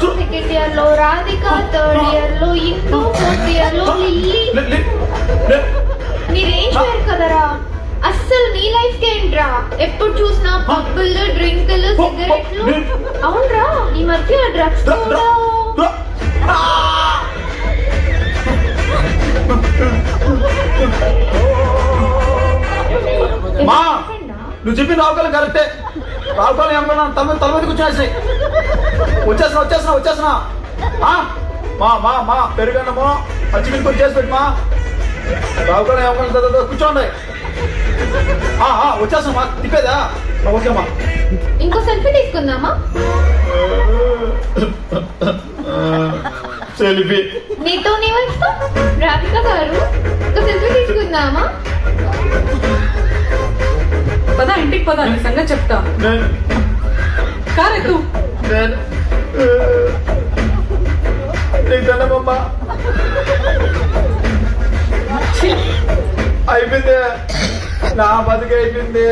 Second year లో Radhika, third year లో ఇంకో, ఫోర్త్ ఇయర్ లో లిల్లీ. నీ రేంజ్ వేరు కదరా. అస్సలు నీ లైఫ్ ఏంట్రా? ఎప్పుడు చూసినా పబ్బులు, డ్రింకులు, సిగరెట్లు. అవునరా, ఈ మధ్య డ్రగ్స్ కూడా. మా నువ్వు చెప్పి రావుకాలం కరెక్టే. రావుకాలం ఏమన్నా తల మీద కూర్చొని వచ్చేసిన మా మా మా పెరుగన్నమో పచ్చిమిరపకాయ కొంచెం చేసి పెట్టి మా రావుకాలం ఏమన్నా కూర్చోండి. వచ్చేస్తున్నా మా తిప్పేదా? ఓకేమా. ఇంకో సెల్ఫీ తీసుకుందామా? సెల్ఫీ నీతో నీవైస్తా రాధిక గారు. ఇంకో సెల్ఫీ తీసుకుందామా? పదా ఇంటికి పదా, నీ సంగతి చెప్తా. కారెత్తు. నీకు దండమ్మా. అయిపోయింది, నా బతుకు అయిపోయింది.